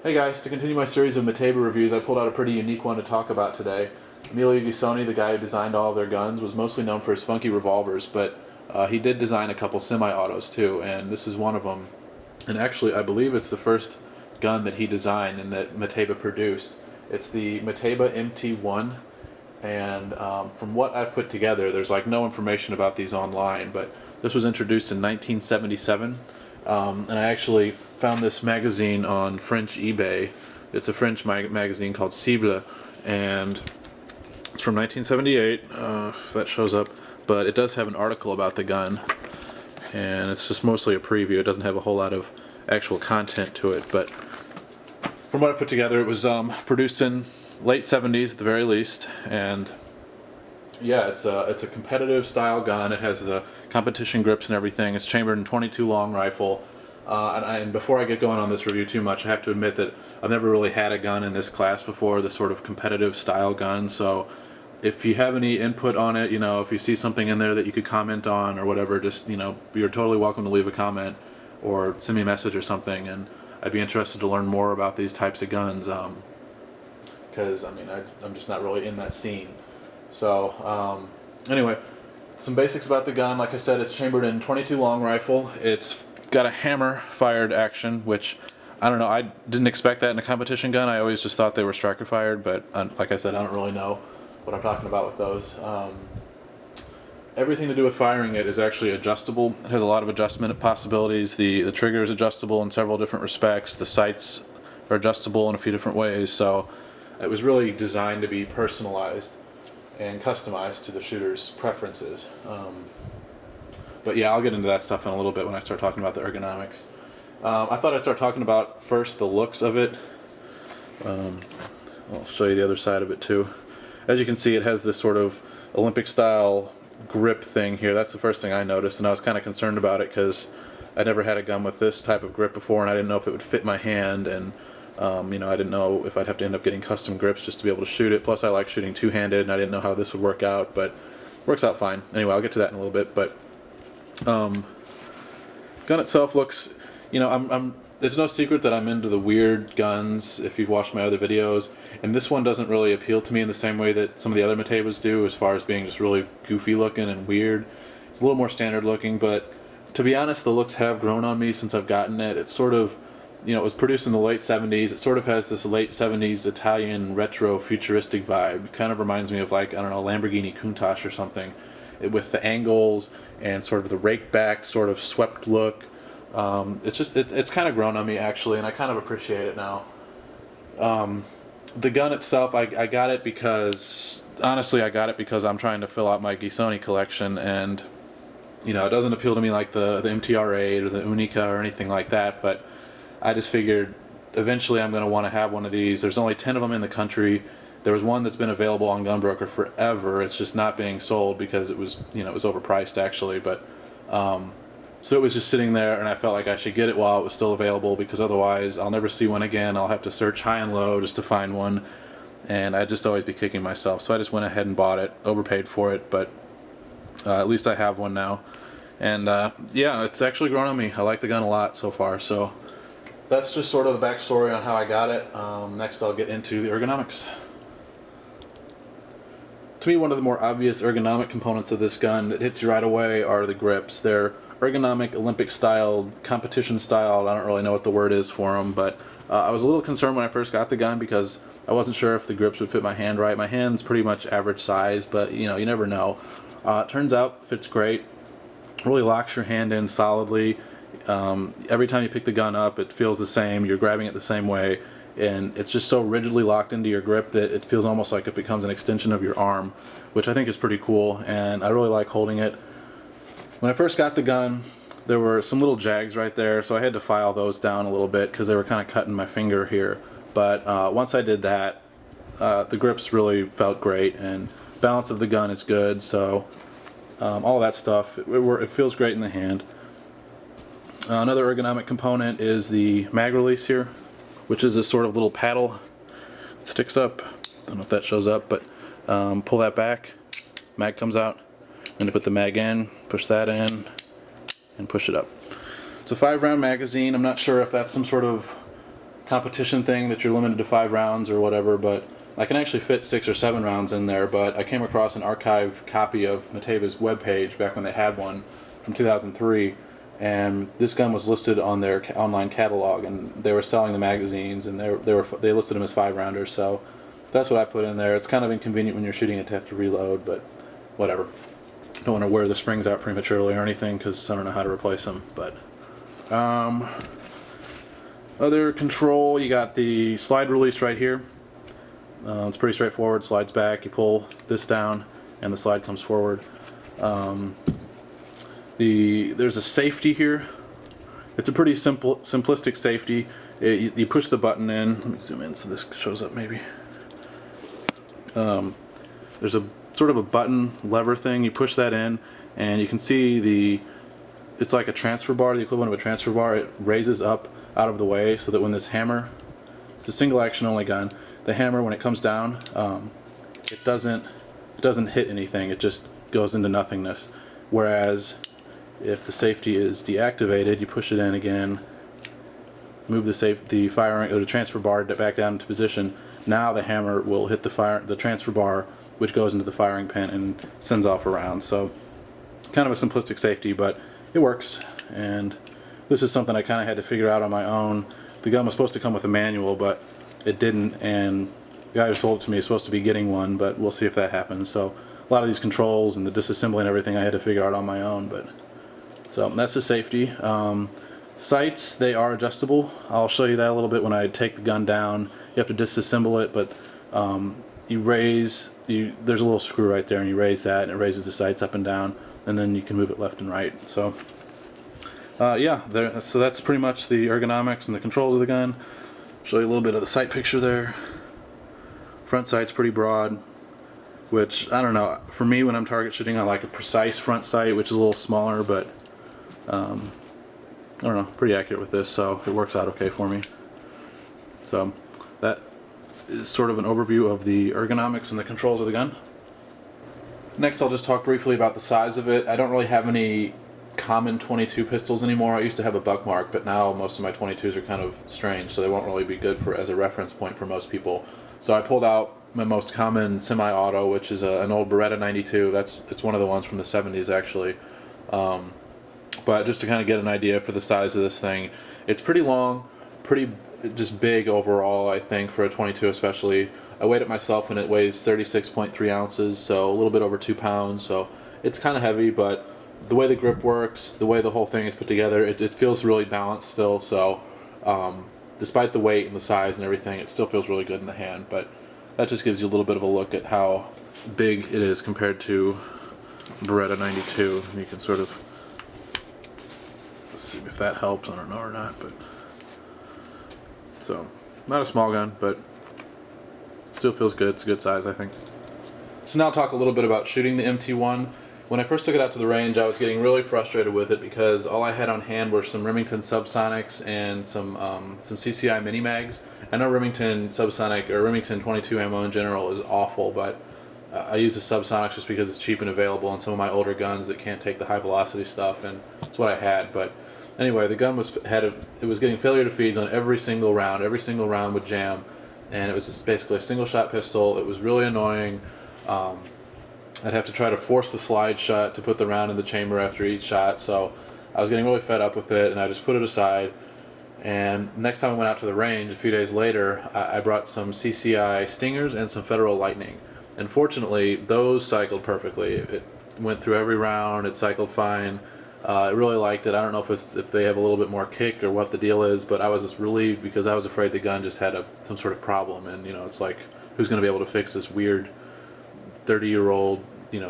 Hey guys, to continue my series of Mateba reviews, I pulled out a pretty unique one to talk about today. Emilio Guisoni, the guy who designed all of their guns, was mostly known for his funky revolvers, but he did design a couple semi-autos too, and this is one of them. And actually, I believe it's the first gun that he designed and that Mateba produced. It's the Mateba MT1, and from what I've put together, there's like no information about these online, but this was introduced in 1977. And I actually found this magazine on French eBay. It's a French magazine called Cible, and it's from 1978, if that shows up, but it does have an article about the gun, and it's just mostly a preview. It doesn't have a whole lot of actual content to it, but from what I put together, it was produced in late 70s at the very least, and yeah, it's a competitive style gun. It has the competition grips and everything. It's chambered in 22 long rifle. And before I get going on this review too much, I have to admit that I've never really had a gun in this class before, this sort of competitive style gun. So if you have any input on it, if you see something in there that you could comment on or whatever, just, you're totally welcome to leave a comment or send me a message or something. And I'd be interested to learn more about these types of guns, because, I'm just not really in that scene. So, anyway, some basics about the gun. Like I said, it's chambered in 22 long rifle. It's got a hammer fired action, which I don't know, I didn't expect that in a competition gun. I always just thought they were striker fired, but like I said, I don't really know what I'm talking about with those. Everything to do with firing it is actually adjustable. It has a lot of adjustment possibilities. The trigger is adjustable in several different respects. The sights are adjustable in a few different ways, so it was really designed to be personalized and customized to the shooter's preferences. But yeah, I'll get into that stuff in a little bit when I start talking about the ergonomics. I thought I'd start talking about first the looks of it. I'll show you the other side of it too. As you can see, it has this sort of Olympic style grip thing here. That's the first thing I noticed, and I was kind of concerned about it because I never had a gun with this type of grip before, and I didn't know if it would fit my hand, and I didn't know if I'd have to end up getting custom grips just to be able to shoot it. Plus I like shooting two-handed, and I didn't know how this would work out, but it works out fine. Anyway, I'll get to that in a little bit, but gun itself looks, there's no secret that I'm into the weird guns if you've watched my other videos, and this one doesn't really appeal to me in the same way that some of the other Matebas do, as far as being just really goofy looking and weird. It's a little more standard looking, but to be honest, the looks have grown on me since I've gotten it. It's sort of, it was produced in the late 70s. It sort of has this late 70s Italian retro futuristic vibe. It kind of reminds me of, like, I don't know, Lamborghini Countach or something, with the angles and sort of the rake back sort of swept look. It's kind of grown on me actually, and I kind of appreciate it now. The gun itself, I got it because, honestly, I got it because I'm trying to fill out my Guisoni collection, and it doesn't appeal to me like the MTR8 or the Unica or anything like that, but I just figured eventually I'm going to want to have one of these. There's only 10 of them in the country. There was one that's been available on Gunbroker forever. It's just not being sold because it was, it was overpriced actually, but so it was just sitting there, and I felt like I should get it while it was still available, because otherwise I'll never see one again. I'll have to search high and low just to find one, and I'd just always be kicking myself. So I just went ahead and bought it, overpaid for it, but at least I have one now. And yeah, it's actually grown on me. I like the gun a lot so far, so that's just sort of the backstory on how I got it. Next I'll get into the ergonomics. To me, one of the more obvious ergonomic components of this gun that hits you right away are the grips. They're ergonomic, Olympic style, competition style. I don't really know what the word is for them, but I was a little concerned when I first got the gun because I wasn't sure if the grips would fit my hand right. My hand's pretty much average size, but you never know. It turns out it fits great. It really locks your hand in solidly. Every time you pick the gun up, it feels the same. You're grabbing it the same way, and it's just so rigidly locked into your grip that it feels almost like it becomes an extension of your arm, which I think is pretty cool, and I really like holding it. When I first got the gun, there were some little jags right there, so I had to file those down a little bit because they were kind of cutting my finger here. But once I did that, the grips really felt great, and balance of the gun is good, so all that stuff, it feels great in the hand. Another ergonomic component is the mag release here, which is this sort of little paddle that sticks up. I don't know if that shows up, but pull that back, mag comes out. Then to put the mag in, push that in, and push it up. It's a 5-round magazine. I'm not sure if that's some sort of competition thing that you're limited to 5 rounds or whatever, but I can actually fit 6 or 7 rounds in there. But I came across an archive copy of Mateba's webpage back when they had one from 2003, and this gun was listed on their online catalog, and they were selling the magazines, and they listed them as 5 rounders. So that's what I put in there. It's kind of inconvenient when you're shooting it to have to reload, but whatever. Don't want to wear the springs out prematurely or anything because I don't know how to replace them. But other control, you got the slide release right here. It's pretty straightforward. Slides back, you pull this down, and the slide comes forward. There's a safety here. It's a pretty simplistic safety. You push the button in. Let me zoom in so this shows up maybe. There's a sort of a button lever thing. You push that in, and you can see it's like a transfer bar, the equivalent of a transfer bar. It raises up out of the way so that when this hammer, it's a single action only gun, the hammer, when it comes down, it doesn't hit anything. It just goes into nothingness. Whereas if the safety is deactivated, you push it in again, move the firing or the transfer bar back down into position. Now the hammer will hit the transfer bar, which goes into the firing pin and sends off a round. So kind of a simplistic safety, but it works. And this is something I kind of had to figure out on my own. The gun was supposed to come with a manual, but it didn't, and the guy who sold it to me is supposed to be getting one, but we'll see if that happens. So a lot of these controls and the disassembly and everything I had to figure out on my own. But so that's the safety. Sights, they are adjustable. I'll show you that a little bit when I take the gun down. You have to disassemble it, but there's a little screw right there, and you raise that, and it raises the sights up and down, and then you can move it left and right. So yeah, so that's pretty much the ergonomics and the controls of the gun. Show you a little bit of the sight picture there. Front sight's pretty broad, which, I don't know, for me when I'm target shooting I like a precise front sight, which is a little smaller, but I don't know, pretty accurate with this, so it works out okay for me. So that is sort of an overview of the ergonomics and the controls of the gun. Next I'll just talk briefly about the size of it. I don't really have any common 22 pistols anymore. I used to have a Buckmark, but now most of my 22s are kind of strange, so they won't really be good as a reference point for most people. So I pulled out my most common semi-auto, which is an old Beretta 92. It's one of the ones from the 70s actually. But just to kind of get an idea for the size of this thing, it's pretty long, pretty just big overall, I think, for a 22 especially. I weighed it myself and it weighs 36.3 ounces, so a little bit over 2 pounds, so it's kind of heavy, but the way the grip works, the way the whole thing is put together, it feels really balanced still, so despite the weight and the size and everything, it still feels really good in the hand. But that just gives you a little bit of a look at how big it is compared to Beretta 92. You can sort of see if that helps, I don't know or not, but so not a small gun, but it still feels good. It's a good size, I think. So now I'll talk a little bit about shooting the MT1. When I first took it out to the range, I was getting really frustrated with it because all I had on hand were some Remington Subsonics and some CCI mini mags. I know Remington Subsonic or Remington 22 ammo in general is awful, but I use the Subsonics just because it's cheap and available on some of my older guns that can't take the high velocity stuff, and it's what I had. But anyway, the gun was getting failure to feeds on every single round. Every single round would jam, and it was just basically a single shot pistol. It was really annoying. I'd have to try to force the slide shut to put the round in the chamber after each shot, so I was getting really fed up with it, and I just put it aside. And next time I went out to the range, a few days later, I brought some CCI Stingers and some Federal Lightning. And fortunately, those cycled perfectly. It went through every round, it cycled fine. I really liked it. I don't know if they have a little bit more kick or what the deal is, but I was just relieved because I was afraid the gun just had some sort of problem, and it's like, who's going to be able to fix this weird 30-year-old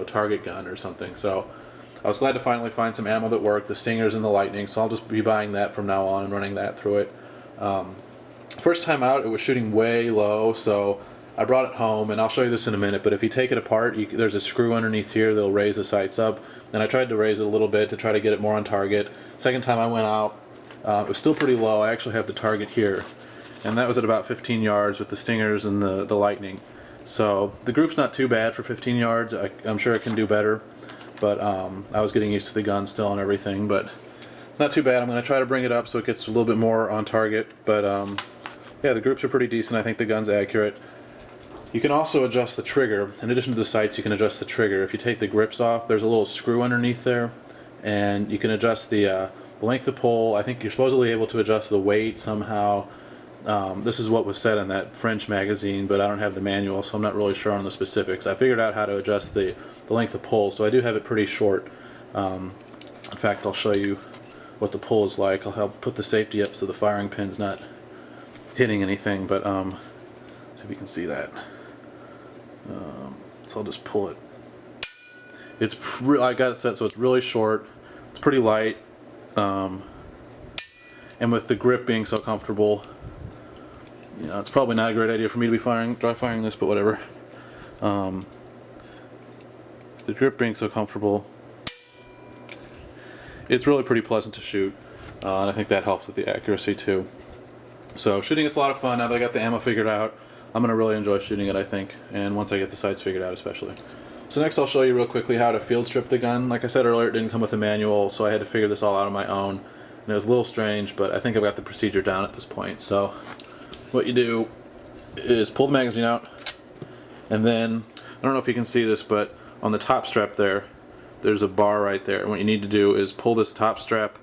target gun or something. So I was glad to finally find some ammo that worked, the Stingers and the Lightning, so I'll just be buying that from now on and running that through it. First time out, it was shooting way low, so I brought it home, and I'll show you this in a minute, but if you take it apart, there's a screw underneath here that'll raise the sights up, and I tried to raise it a little bit to try to get it more on target. Second time I went out, it was still pretty low. I actually have the target here, and that was at about 15 yards with the Stingers and the Lightning. So the group's not too bad for 15 yards. I'm sure it can do better, but I was getting used to the gun still and everything, but not too bad. I'm going to try to bring it up so it gets a little bit more on target, but Yeah, the groups are pretty decent. I think the gun's accurate. You can also adjust the trigger. In addition to the sights, you can adjust the trigger. If you take the grips off, there's a little screw underneath there, and you can adjust the length of pull. I think you're supposedly able to adjust the weight somehow. This is what was said in that French magazine, but I don't have the manual, so I'm not really sure on the specifics. I figured out how to adjust the length of pull, so I do have it pretty short. In fact, I'll show you what the pull is like. I'll help put the safety up so the firing pin's not hitting anything, but see if you can see that. So I'll just pull it. I got it set so it's really short. It's pretty light, and with the grip being so comfortable, you know, it's probably not a great idea for me to be dry firing this, but whatever. The grip being so comfortable, it's really pretty pleasant to shoot, and I think that helps with the accuracy too. So shooting, it's a lot of fun. Now that I got the ammo figured out, I'm going to really enjoy shooting it, I think, and once I get the sights figured out especially. So next I'll show you real quickly how to field strip the gun. Like I said earlier, it didn't come with a manual, so I had to figure this all out on my own, and it was a little strange, but I think I've got the procedure down at this point. So what you do is pull the magazine out, and then, I don't know if you can see this, but on the top strap there's a bar right there, and what you need to do is pull this top strap,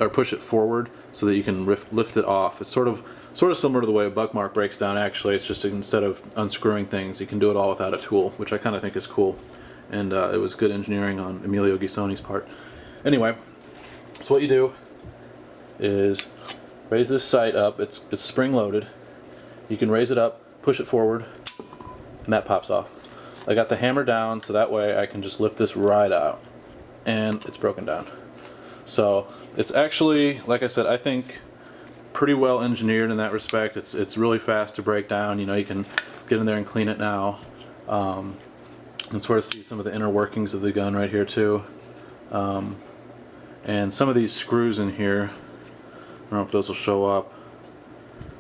or push it forward so that you can lift it off. It's sort of similar to the way a buckmark breaks down. Actually, it's just instead of unscrewing things, you can do it all without a tool, which I kind of think is cool, and it was good engineering on Emilio Ghisoni's part. Anyway, so what you do is raise this sight up. It's spring loaded. You can raise it up, push it forward, and that pops off. I got the hammer down so that way I can just lift this right out, and it's broken down. So it's actually, like I said, I think pretty well engineered in that respect. It's really fast to break down. You know, you can get in there and clean it now, and sort of see some of the inner workings of the gun right here too. And some of these screws in here, I don't know if those will show up.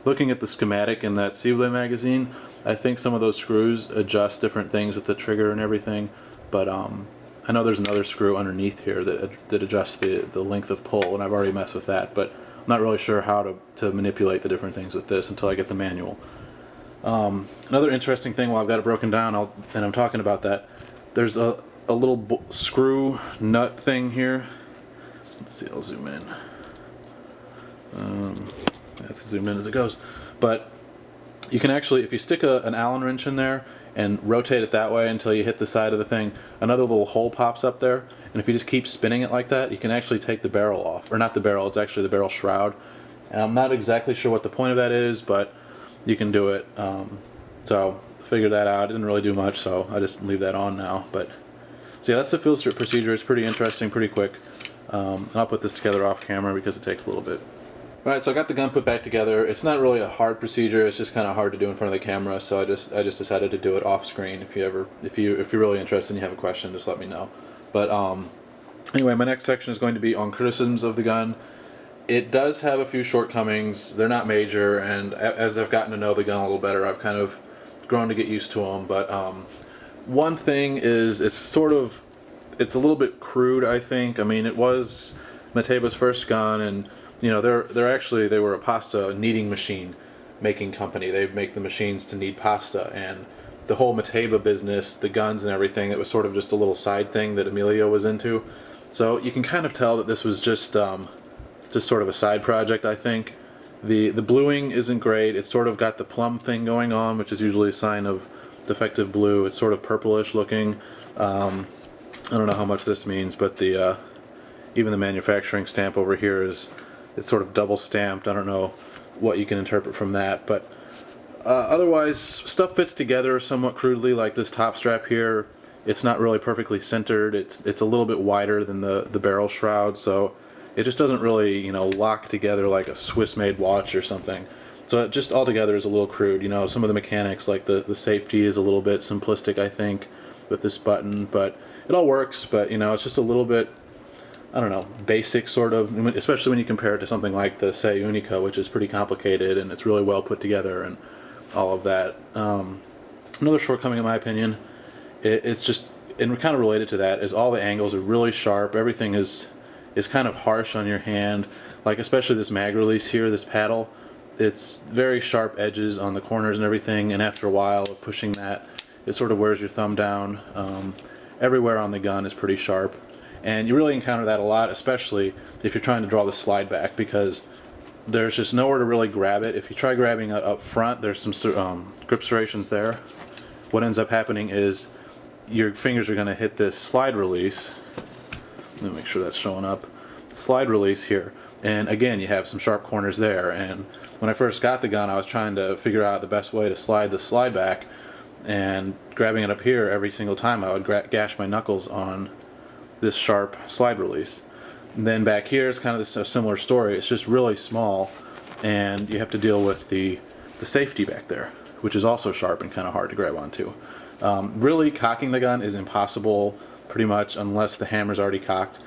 Looking at the schematic in that Cible magazine, I think some of those screws adjust different things with the trigger and everything, but I know there's another screw underneath here that adjusts the length of pull, and I've already messed with that, but I'm not really sure how to manipulate the different things with this until I get the manual. Another interesting thing, while I've got it broken down, and I'm talking about that, there's a little screw nut thing here. Let's see, I'll zoom in. Let's zoom in as it goes. But you can actually, if you stick an Allen wrench in there and rotate it that way until you hit the side of the thing, another little hole pops up there, and if you just keep spinning it like that, you can actually take the barrel off. Or not the barrel, it's actually the barrel shroud. And I'm not exactly sure what the point of that is, but you can do it. So figure that out. It didn't really do much, so I just leave that on now. But so yeah, that's the field strip procedure. It's pretty interesting, pretty quick. I'll put this together off camera because it takes a little bit. Alright, so I got the gun put back together. It's not really a hard procedure, it's just kind of hard to do in front of the camera, so I just decided to do it off screen. If you're really interested and you have a question, just let me know. But anyway, my next section is going to be on criticisms of the gun. It does have a few shortcomings. They're not major, and as I've gotten to know the gun a little better, I've kind of grown to get used to them. But one thing is it's a little bit crude, I think. I mean, it was Mateba's first gun, and you know, they were a pasta kneading machine making company. They make the machines to knead pasta, and the whole Mateba business, the guns and everything, it was sort of just a little side thing that Emilio was into. So you can kind of tell that this was just sort of a side project, I think. The bluing isn't great. It's sort of got the plum thing going on, which is usually a sign of defective blue. It's sort of purplish looking. I don't know how much this means, but even the manufacturing stamp over here it's sort of double stamped. I don't know what you can interpret from that, but otherwise stuff fits together somewhat crudely. Like this top strap here, it's not really perfectly centered. It's a little bit wider than the barrel shroud, so it just doesn't really, you know, lock together like a Swiss-made watch or something. So it just altogether is a little crude. You know, some of the mechanics, like the safety, is a little bit simplistic, I think, with this button, but it all works. But you know, it's just a little bit, I don't know, basic sort of, especially when you compare it to something like the Sei Unica, which is pretty complicated and it's really well put together and all of that. Another shortcoming in my opinion, it's just, and kind of related to that, is all the angles are really sharp. Everything is kind of harsh on your hand, like especially this mag release here, this paddle. it's very sharp edges on the corners and everything, and after a while of pushing that, it sort of wears your thumb down. Everywhere on the gun is pretty sharp, and you really encounter that a lot, especially if you're trying to draw the slide back, because there's just nowhere to really grab it. If you try grabbing it up front, there's some grip serrations there. What ends up happening is your fingers are going to hit this slide release. Let me make sure that's showing up. Slide release here, and again you have some sharp corners there. And when I first got the gun, I was trying to figure out the best way to slide the slide back, and grabbing it up here every single time I would gash my knuckles on this sharp slide release. And then back here it's kind of a similar story. It's just really small, and you have to deal with the safety back there, which is also sharp and kind of hard to grab onto. Really cocking the gun is impossible pretty much unless the hammer's already cocked.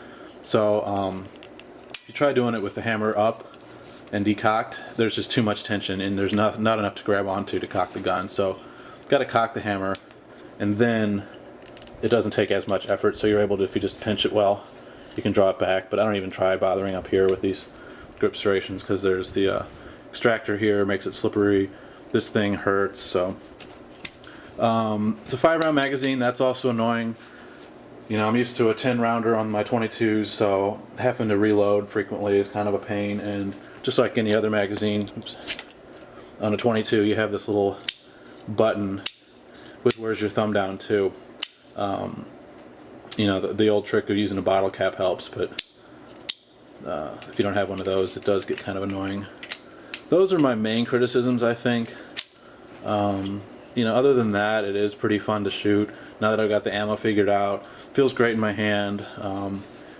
So if you try doing it with the hammer up and decocked, there's just too much tension and there's not enough to grab onto to cock the gun. So got to cock the hammer, and then it doesn't take as much effort, so you're able to, if you just pinch it well, you can draw it back. But I don't even try bothering up here with these grip serrations, because there's the extractor here, makes it slippery. This thing hurts. So it's a 5-round magazine. That's also annoying. You know, I'm used to a 10-rounder on my 22s, so having to reload frequently is kind of a pain. And just like any other magazine, on a 22 you have this little button which wears your thumb down too. You know, the old trick of using a bottle cap helps, but if you don't have one of those, it does get kind of annoying. Those are my main criticisms, I think. You know, other than that, it is pretty fun to shoot. Now that I've got the ammo figured out, feels great in my hand.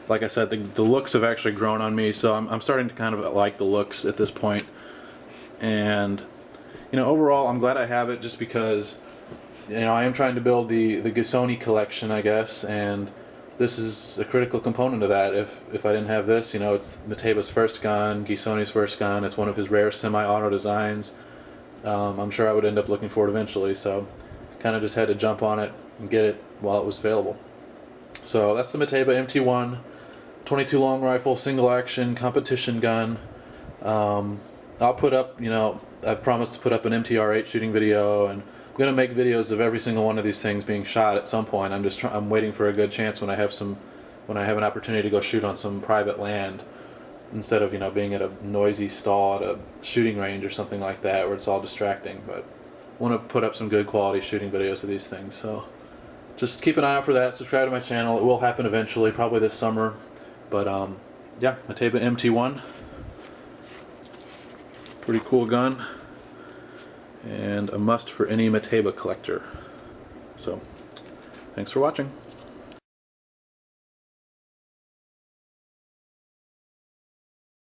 Like I said, the looks have actually grown on me, so I'm starting to kind of like the looks at this point. And you know, overall, I'm glad I have it, just because, you know, I am trying to build the Gisoni collection, I guess, and this is a critical component of that. If I didn't have this, you know, it's Mateba's first gun, Gisoni's first gun. It's one of his rare semi-auto designs. I'm sure I would end up looking for it eventually, so kind of just had to jump on it and get it while it was available. So that's the Mateba MT1 22 long rifle, single action competition gun. I'll put up, you know, I've promised to put up an MTR8 shooting video, and I'm going to make videos of every single one of these things being shot at some point. I'm waiting for a good chance when I have an opportunity to go shoot on some private land, instead of, you know, being at a noisy stall at a shooting range or something like that where it's all distracting. But I want to put up some good quality shooting videos of these things, so just keep an eye out for that. Subscribe to my channel. It will happen eventually, probably this summer. But yeah, Mateba MT1, pretty cool gun, and a must for any Mateba collector. So thanks for watching.